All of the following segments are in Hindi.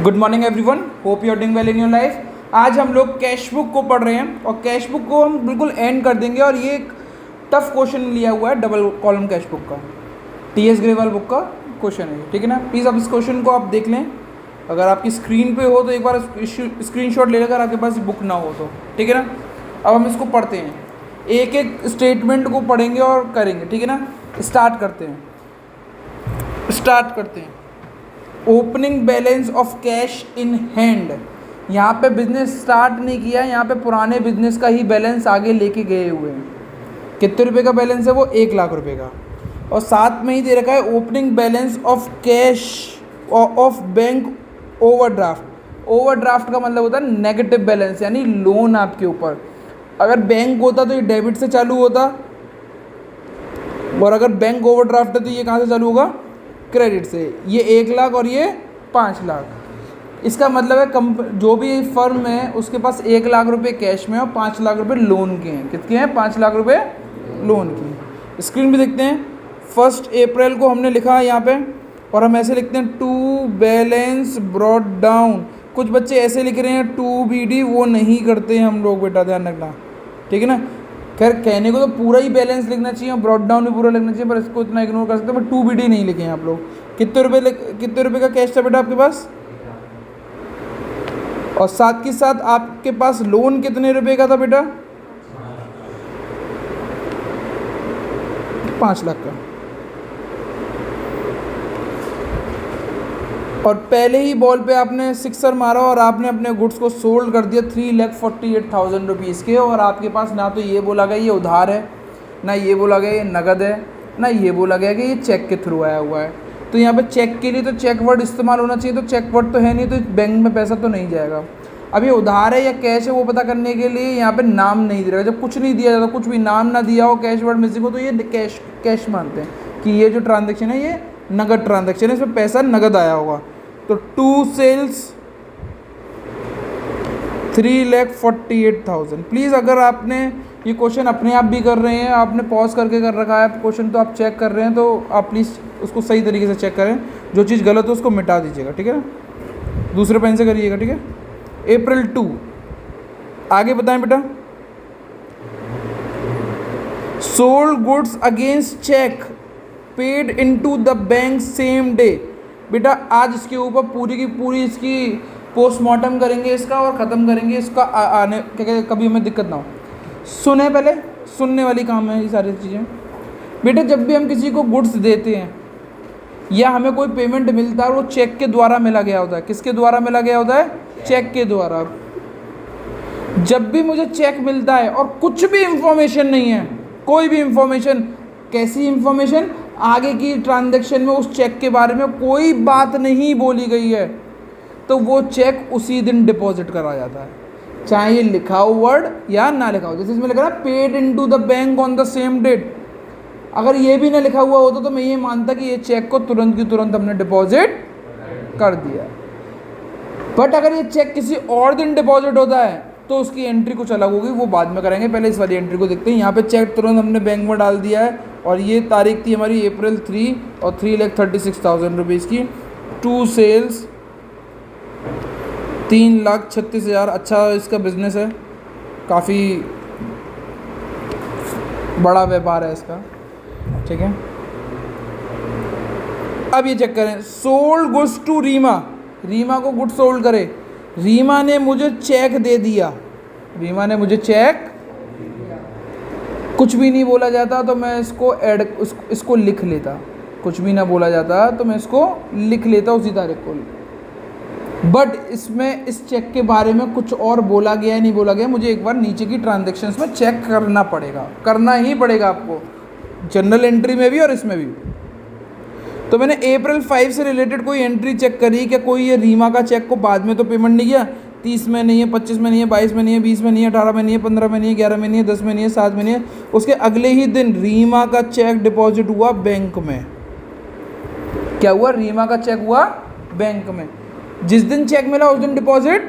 Good morning everyone, hope you are doing well in your life. आज हम लोग कैश बुक को पढ़ रहे हैं और कैश बुक को हम बिल्कुल एंड कर देंगे। और ये एक टफ क्वेश्चन लिया हुआ है डबल कॉलम कैश बुक का, टीएस ग्रेवाल बुक का क्वेश्चन है, ठीक है ना। प्लीज़ आप इस क्वेश्चन को आप देख लें। अगर आपकी स्क्रीन पे हो तो एक बार स्क्रीनशॉट ले लेकर आपके पास बुक ना हो तो, ठीक है ना। अब हम इसको पढ़ते हैं, एक एक स्टेटमेंट को पढ़ेंगे और करेंगे, ठीक है ना। स्टार्ट करते हैं। Opening balance of cash in hand. यहाँ पे बिजनेस स्टार्ट नहीं किया, यहाँ पे पुराने बिजनेस का ही बैलेंस आगे लेके गए हुए हैं। कितने रुपए का बैलेंस है वो? 1 लाख रुपए का। और साथ में ही दे रखा है opening balance of cash of bank overdraft. Overdraft का मतलब होता है नेगेटिव बैलेंस, यानी लोन आपके ऊपर। अगर बैंक होता तो ये डेबिट से चालू होता, और अगर बैंक ओवरड्राफ्ट है तो ये कहाँ से चालू होगा? क्रेडिट से। ये 1 लाख और ये 5 लाख। इसका मतलब है जो भी फर्म है उसके पास 1 लाख रुपए कैश में और 5 लाख रुपए लोन के हैं। कितने हैं? 5 लाख रुपए लोन की। स्क्रीन पे देखते हैं। 1 अप्रैल को हमने लिखा है यहाँ पे, और हम ऐसे लिखते हैं टू बैलेंस ब्रॉट डाउन। कुछ बच्चे ऐसे लिख रहे हैं टू BD, वो नहीं करते हैं हम लोग, बेटा ध्यान रखना, ठीक है ना। खैर कहने को तो पूरा ही बैलेंस लिखना चाहिए और ब्रॉड डाउन भी पूरा लिखना चाहिए, पर इसको इतना इग्नोर कर सकते हैं। पर 2 BD नहीं लिखे हैं आप लोग। कितने रुपए का कैश था बेटा आपके पास? और साथ के साथ आपके पास लोन कितने रुपए का था बेटा? 5 लाख का। और पहले ही बॉल पे आपने सिक्सर मारा और आपने अपने गुड्स को सोल्ड कर दिया 3,48,000 रुपीज़ के। और आपके पास ना तो ये बोला गया ये उधार है, ना ये बोला गया ये नगद है, ना ये बोला गया कि ये चेक के थ्रू आया हुआ है। तो यहाँ पे चेक के लिए तो चेक वर्ड इस्तेमाल होना चाहिए, तो चेक वर्ड तो है नहीं, तो बैंक में पैसा तो नहीं जाएगा। अब ये उधार है या कैश है वो पता करने के लिए यहाँ पे नाम नहीं दे रहा। जब कुछ नहीं दिया जाता, कुछ भी नाम ना दिया हो, कैश वर्ड मिसिंग हो, तो ये कैश मानते हैं कि ये जो ट्रांजेक्शन है ये नगद ट्रांजेक्शन है, इसमें पैसा नगद आया होगा। तो 2 सेल्स 3,48,000। प्लीज़ अगर आपने ये क्वेश्चन अपने आप भी कर रहे हैं, आपने पॉज करके कर रखा है क्वेश्चन, तो आप चेक कर रहे हैं, तो आप प्लीज़ उसको सही तरीके से चेक करें। जो चीज़ गलत है उसको मिटा दीजिएगा, ठीक है ना। दूसरे पेन से करिएगा, ठीक है। April 2 आगे बताएं बेटा। Sold goods against cheque paid into the bank same day. बेटा आज इसके ऊपर पूरी की पूरी इसकी पोस्टमार्टम करेंगे इसका, और ख़त्म करेंगे इसका आने क्या कभी हमें दिक्कत ना हो। सुने, पहले सुनने वाली काम है ये सारी चीज़ें। बेटा जब भी हम किसी को गुड्स देते हैं या हमें कोई पेमेंट मिलता है, वो चेक के द्वारा मिला गया होता है। किसके द्वारा मिला गया होता है? चेक के द्वारा। जब भी मुझे चेक मिलता है और कुछ भी इंफॉर्मेशन नहीं है, कोई भी इंफॉर्मेशन, कैसी इंफॉर्मेशन? आगे की ट्रांजैक्शन में उस चेक के बारे में कोई बात नहीं बोली गई है, तो वो चेक उसी दिन डिपॉजिट करा जाता है, चाहे ये लिखा हो वर्ड या ना लिखा हो। जैसे इसमें लिखा है paid into the bank on the same date. अगर ये भी ना लिखा हुआ होता तो मैं ये मानता कि ये चेक को तुरंत की तुरंत हमने डिपॉजिट कर दिया। बट अगर ये चेक किसी और दिन डिपॉजिट होता है तो उसकी एंट्री कुछ अलग होगी, वो बाद में करेंगे। पहले इस वाली एंट्री को देखते हैं। यहाँ पे चेक तुरंत हमने बैंक में डाल दिया है, और ये तारीख थी हमारी April 3 और 3,36,000 रुपीज़ की। 2 सेल्स 3,36,000। अच्छा इसका बिजनेस है, काफ़ी बड़ा व्यापार है इसका, ठीक है। अब ये चेक करें, sold goods to Rima. Rima को गुड्स सोल्ड करे, रीमा ने मुझे चेक दे दिया। रीमा ने मुझे चेक, कुछ भी नहीं बोला जाता तो मैं इसको लिख लेता। कुछ भी ना बोला जाता तो मैं इसको लिख लेता उसी तारीख को। बट इसमें इस चेक के बारे में कुछ और बोला गया है, नहीं बोला गया, मुझे एक बार नीचे की ट्रांजैक्शंस में चेक करना पड़ेगा, करना ही पड़ेगा आपको, जनरल एंट्री में भी और इसमें भी। तो मैंने April 5 से रिलेटेड कोई एंट्री चेक करी क्या? कोई ये रीमा का चेक को बाद में तो पेमेंट नहीं किया। 30 में नहीं है, 25 में नहीं है, 22 में नहीं है, 20 में नहीं है, 18 में नहीं है, 15 में नहीं है, 11 में नहीं है, 10 में नहीं है, 7 में नहीं है। उसके अगले ही दिन रीमा का चेक डिपॉजिट हुआ बैंक में। क्या हुआ? रीमा का चेक हुआ बैंक में। जिस दिन चेक मिला उस दिन डिपॉजिट,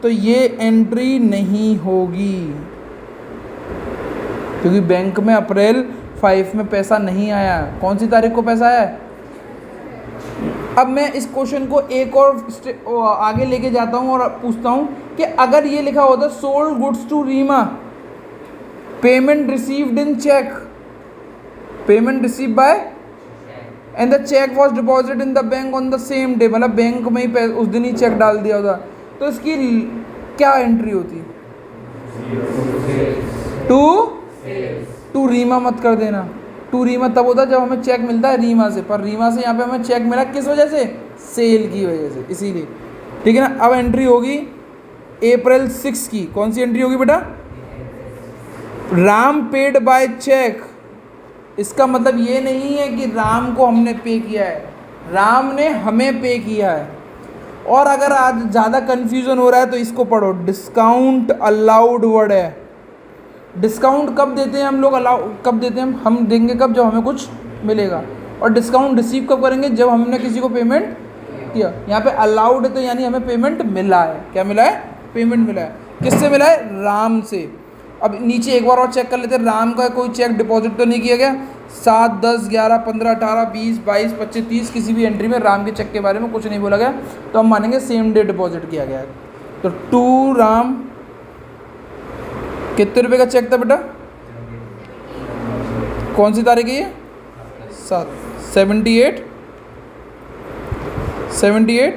तो ये एंट्री नहीं होगी, क्योंकि बैंक में April 5 में पैसा नहीं आया। कौन सी तारीख को पैसा आया है? अब मैं इस क्वेश्चन को एक और आगे लेके जाता हूँ और पूछता हूँ कि अगर ये लिखा होता sold goods to Rima, payment received in cheque, payment receive by and the cheque was deposit in the bank on the same day, मतलब बैंक में ही उस दिन ही चेक डाल दिया होता, तो इसकी क्या एंट्री होती? टू रीमा मत कर देना। टू रीमा तब होता है जब हमें चेक मिलता है रीमा से, पर रीमा से यहाँ पे हमें चेक मिला किस वजह से? सेल की वजह से, इसीलिए। ठीक है ना। अब एंट्री होगी अप्रैल 6 की। कौन सी एंट्री होगी बेटा? Ram paid by cheque. इसका मतलब ये नहीं है कि राम को हमने पे किया है, राम ने हमें पे किया है। और अगर आज ज़्यादा कन्फ्यूज़न हो रहा है तो इसको पढ़ो, डिस्काउंट अलाउड वर्ड है। डिस्काउंट कब देते हैं हम लोग? अलाउ कब देते हैं हम देंगे कब? जब हमें कुछ मिलेगा। और डिस्काउंट रिसीव कब करेंगे? जब हमने किसी को पेमेंट किया। यहाँ पे अलाउड है तो यानी हमें पेमेंट मिला है। क्या मिला है? पेमेंट मिला है। किससे मिला है? राम से। अब नीचे एक बार और चेक कर लेते हैं, राम का कोई चेक डिपॉजिट तो नहीं किया गया? 7, 10, 11, 15, 18, 20, 22, 25, 30 किसी भी एंट्री में राम के चेक के बारे में कुछ नहीं बोला गया, तो हम मानेंगे सेम डे डिपॉजिट किया गया है। तो टू राम, कितने रुपए का चेक था बेटा? कौन सी तारीख है ये? 7, 78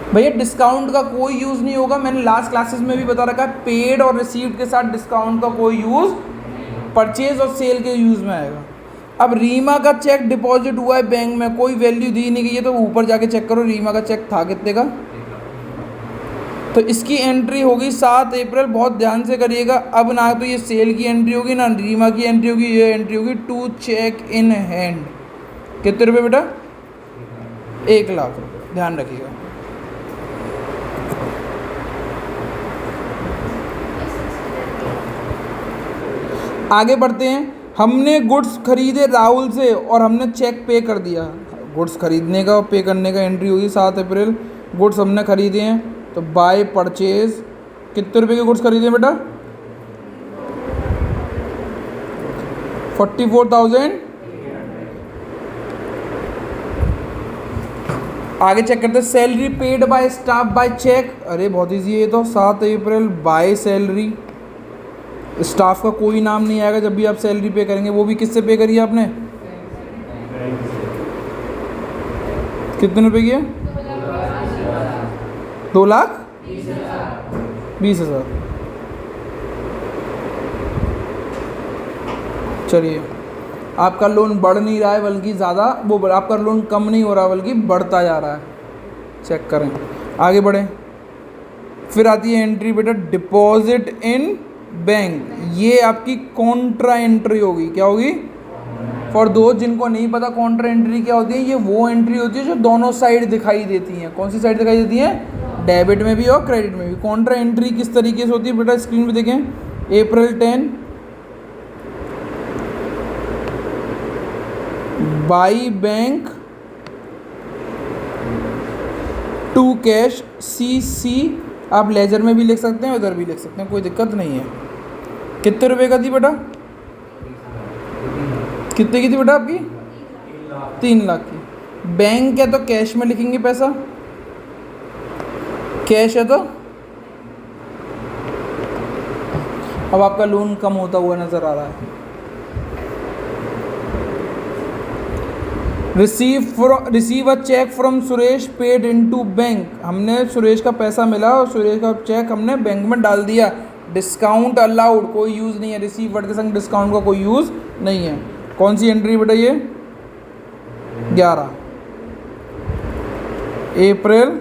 भैया डिस्काउंट का कोई यूज़ नहीं होगा। मैंने लास्ट क्लासेस में भी बता रखा है, पेड और रिसीव्ड के साथ डिस्काउंट का कोई यूज़ परचेज और सेल के यूज़ में आएगा। अब रीमा का चेक डिपॉजिट हुआ है बैंक में, कोई वैल्यू दी नहीं गई है, तो ऊपर जाके चेक करो रीमा का चेक था कितने का। तो इसकी एंट्री होगी 7 अप्रैल। बहुत ध्यान से करिएगा। अब ना तो ये सेल की एंट्री होगी ना रीमा की एंट्री होगी, ये एंट्री होगी टू चेक इन हैंड। कितने रुपए बेटा? 1 लाख रुपये। ध्यान रखिएगा। आगे बढ़ते हैं। हमने गुड्स खरीदे राहुल से और हमने चेक पे कर दिया। गुड्स खरीदने का और पे करने का एंट्री होगी 7 अप्रैल। गुड्स हमने खरीदे हैं तो बाय परचेज। कितने रुपए के गुड्स खरीदे बेटा? 44,000। आगे चेक करते हैं, salary paid by staff by cheque. अरे बहुत ईजी है ये तो। 7 अप्रैल बाय सैलरी। स्टाफ का कोई नाम नहीं आएगा जब भी आप सैलरी पे करेंगे, वो भी किससे पे करी है आपने? कितने रुपए की है? 2,20,000। चलिए, आपका लोन बढ़ नहीं रहा है बल्कि ज़्यादा आपका लोन कम नहीं हो रहा बल्कि बढ़ता जा रहा है। चेक करें, आगे बढ़ें। फिर आती है एंट्री बेटा डिपॉजिट इन बैंक। ये आपकी कॉन्ट्रा एंट्री होगी। क्या होगी? फॉर दो जिनको नहीं पता कॉन्ट्रा एंट्री क्या होती है, ये वो एंट्री होती है जो दोनों साइड दिखाई देती हैं। कौन सी साइड दिखाई देती है? डेबिट में भी और क्रेडिट में भी। कॉन्ट्रा एंट्री किस तरीके से होती है बेटा? स्क्रीन पे देखें। April 10 by bank to cash CC। आप लेजर में भी लिख सकते हैं, उधर भी लिख सकते हैं, कोई दिक्कत नहीं है। कितने रुपए का थी बेटा? कितने की थी बेटा आपकी? 3 लाख की। बैंक है तो कैश में लिखेंगे पैसा, कैश है तो। अब आपका लोन कम होता हुआ नजर आ रहा है। Receive a cheque from Suresh paid into bank. हमने सुरेश का पैसा मिला और सुरेश का चेक हमने बैंक में डाल दिया। डिस्काउंट अलाउड कोई यूज़ नहीं है। रिसीव वर्ड के संग डिस्काउंट का कोई यूज़ नहीं है। कौन सी एंट्री बेटा ये? 11 अप्रैल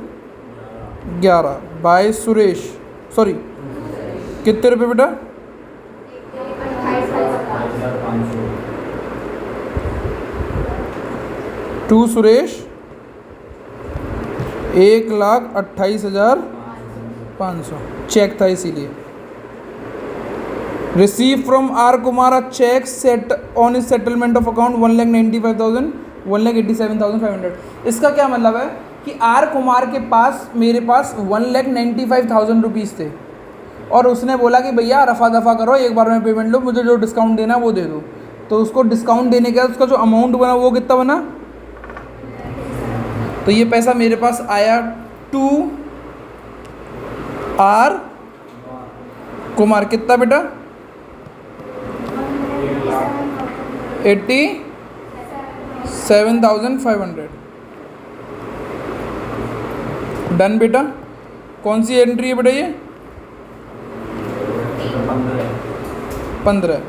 11 बाय सुरेश। सॉरी, कितने रुपए बेटा? 2 सुरेश 1,28,500 चेक था इसीलिए। Receive from R Kumar cheque set on is settlement of account 1,95,000 इसका क्या मतलब है कि आर कुमार के पास मेरे पास 1,95,000 रुपीज़ थे और उसने बोला कि भैया रफा दफ़ा करो, एक बार में पेमेंट लो, मुझे जो डिस्काउंट देना है वो दे दो। तो उसको डिस्काउंट देने के बाद उसका जो अमाउंट बना वो कितना बना? तो ये पैसा मेरे पास आया टू आर कुमार। कितना बेटा? 87,500। डन बेटा। कौन सी एंट्री है बेटा ये? 15।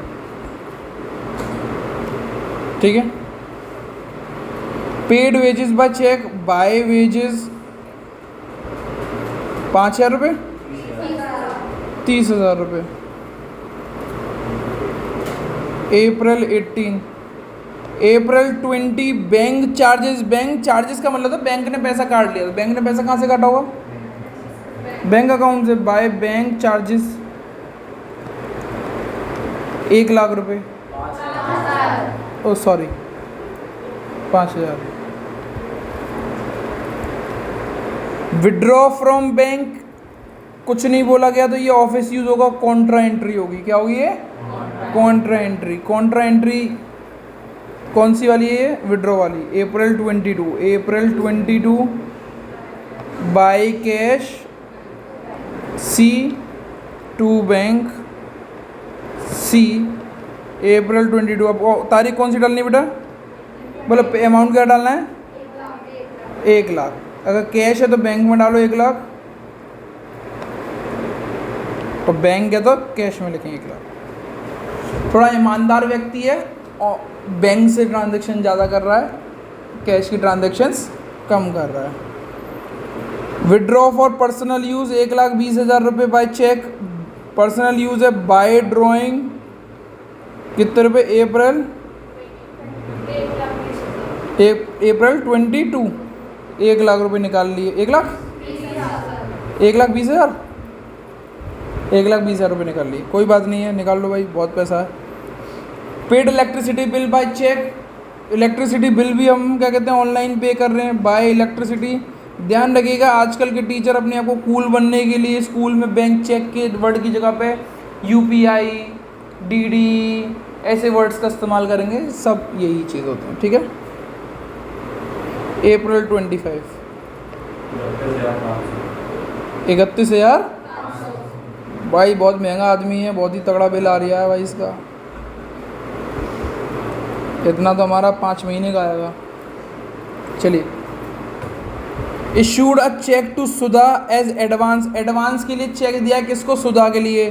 ठीक है। Paid wages by cheque, by wages 5,000 रुपये, 30,000 रुपये। April 18, April 20 bank charges. Bank charges का मतलब था बैंक ने पैसा काट लिया। तो बैंक ने पैसा कहाँ से काटा होगा? बैंक अकाउंट से। बाय बैंक चार्जेस 1,00,000 रुपये। ओ सॉरी 5,000। विड्रॉ फ्रॉम बैंक कुछ नहीं बोला गया तो ये ऑफिस यूज होगा, कॉन्ट्रा एंट्री होगी। क्या होगी ये? Contra entry. कॉन्ट्रा एंट्री कौन सी वाली है? विड्रॉ वाली। अप्रैल 22, अप्रैल 22 बाय कैश सी टू बैंक सी। अप्रैल 22। अब तारीख कौन सी डालनी है बेटा? बोलो अमाउंट क्या डालना है? 1,00,000। अगर कैश है तो बैंक में डालो 1,00,000, तो बैंक है तो कैश में लिखेंगे 1,00,000। थोड़ा ईमानदार व्यक्ति है और बैंक से ट्रांजैक्शन ज़्यादा कर रहा है, कैश की ट्रांजैक्शंस कम कर रहा है। विड्रॉ फॉर पर्सनल यूज़ 1,20,000 रुपये बाय चेक। पर्सनल यूज़ है बाय ड्राइंग कितने रुपये? अप्रैल 22 1,00,000 रुपये निकाल लिए। 1,20,000 1,20,000 रुपये निकाल लिए। कोई बात नहीं है, निकाल लो भाई, बहुत पैसा है। Paid electricity bill by cheque. Electricity bill भी हम क्या कहते हैं ऑनलाइन पे कर रहे हैं बाय इलेक्ट्रिसिटी। ध्यान रखिएगा आजकल के टीचर अपने आप को कूल बनने के लिए स्कूल में बैंक चेक के वर्ड की जगह पे UPI DD ऐसे वर्ड्स का इस्तेमाल करेंगे। सब यही चीज़ होते हैं। ठीक है। अप्रैल 25 31,000। भाई बहुत महंगा आदमी है, बहुत ही तगड़ा बिल आ रहा है भाई इसका। इतना तो हमारा 5 महीने का आएगा। चलिए। Issued a cheque to Sudha as advance. Advance के लिए चेक दिया किसको? सुधा के लिए।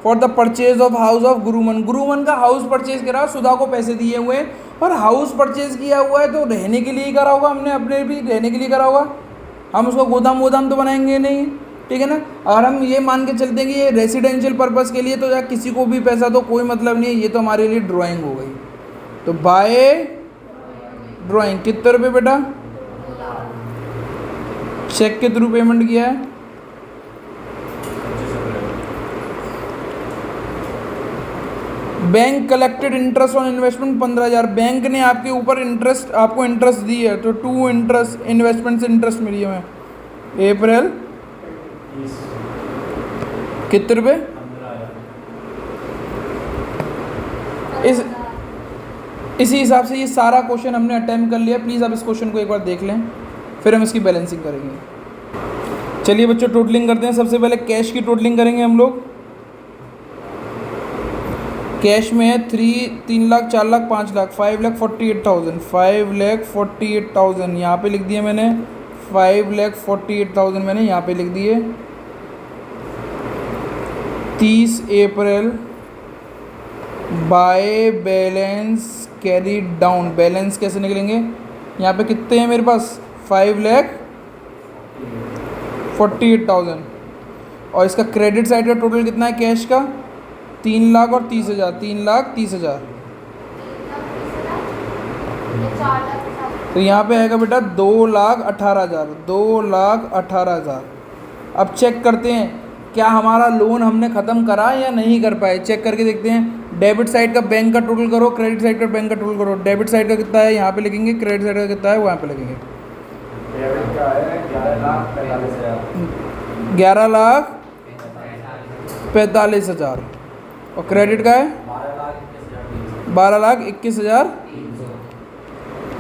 For the purchase of house of Guruman. Guruman का हाउस परचेज करा, सुधा को पैसे दिए हुए हैं। और हाउस परचेज किया हुआ है तो रहने के लिए ही करा होगा, हमने अपने भी रहने के लिए करा होगा। हम उसको गोदाम वोदाम तो बनाएंगे नहीं। ठीक है ना। और हम ये मान के चलते हैं कि ये रेसिडेंशियल पर्पस के लिए, तो या किसी को भी पैसा दो कोई मतलब नहीं है, ये तो हमारे लिए ड्राइंग हो गई। तो बाय ड्राइंग कितने रुपये बेटा? चेक के थ्रू पेमेंट किया है। Bank collected interest on investment 15,000। Bank ने आपके ऊपर इंटरेस्ट, आपको इंटरेस्ट दी है, तो टू इंटरेस्ट इन्वेस्टमेंट से इंटरेस्ट मिली है हमें। अप्रैल कितने रुपये? इसी हिसाब से ये सारा क्वेश्चन हमने अटेम्प्ट कर लिया। प्लीज़ आप इस क्वेश्चन को एक बार देख लें, फिर हम इसकी बैलेंसिंग करेंगे। चलिए बच्चों टोटलिंग करते हैं। सबसे पहले कैश की टोटलिंग करेंगे हम लोग। कैश में है 3 लाख 4 लाख 5 लाख 5,48,000 5,48,000 यहाँ पे लिख दिए मैंने। 5,48,000 मैंने यहाँ पे लिख दिए। 30 April by balance carry down. Balance कैसे निकलेंगे? यहाँ पे कितने हैं मेरे पास? 5,48,000। और इसका क्रेडिट साइड का टोटल कितना है कैश का? 3 लाख और 30,000। 3,30,000। तो यहाँ पे आएगा बेटा 2,18,000। 2,18,000। अब चेक करते हैं क्या हमारा लोन हमने ख़त्म करा या नहीं कर पाए। चेक करके देखते हैं। डेबिट साइड का बैंक का टोटल करो, क्रेडिट साइड का बैंक का टोटल करो। डेबिट साइड का कितना है यहाँ पे लिखेंगे, क्रेडिट साइड का कितना है वहाँ पे लिखेंगे। 11,45,000 और क्रेडिट का है 12,21,000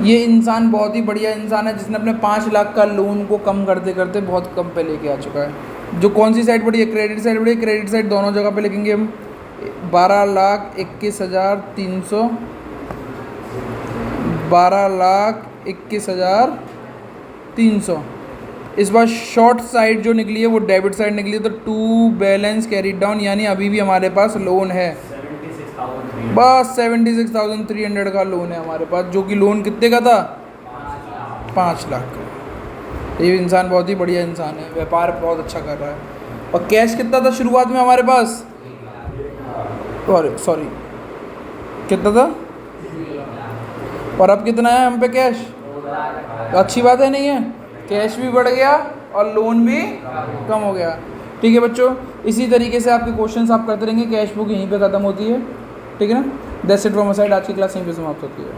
ये इंसान बहुत ही बढ़िया इंसान है जिसने अपने 5 लाख का लोन को कम करते करते बहुत कम पे लेके आ चुका है। जो कौन सी साइड बढ़ी है, क्रेडिट साइड बढ़ी है, क्रेडिट साइड दोनों जगह पे लिखेंगे हम 12,21,300, 12,21,300। इस बार शॉर्ट साइड जो निकली है वो डेबिट साइड निकली है, तो टू बैलेंस कैरी डाउन, यानी अभी भी हमारे पास लोन है बस 76,300 का लोन है हमारे पास, जो कि लोन कितने का था, 5 लाख का। ये इंसान बहुत ही बढ़िया इंसान है, व्यापार बहुत अच्छा कर रहा है। और कैश कितना था शुरुआत में हमारे पास, सॉरी कितना था, और अब कितना है हम पे कैश, तो अच्छी बात है नहीं है, कैश भी बढ़ गया और लोन भी कम हो गया। ठीक है बच्चों, इसी तरीके से आपके क्वेश्चंस आप करते रहेंगे, कैश बुक यहीं पे ख़त्म होती है। ठीक है ना, that's it from my side, आज की क्लास यहीं पे समाप्त होती है।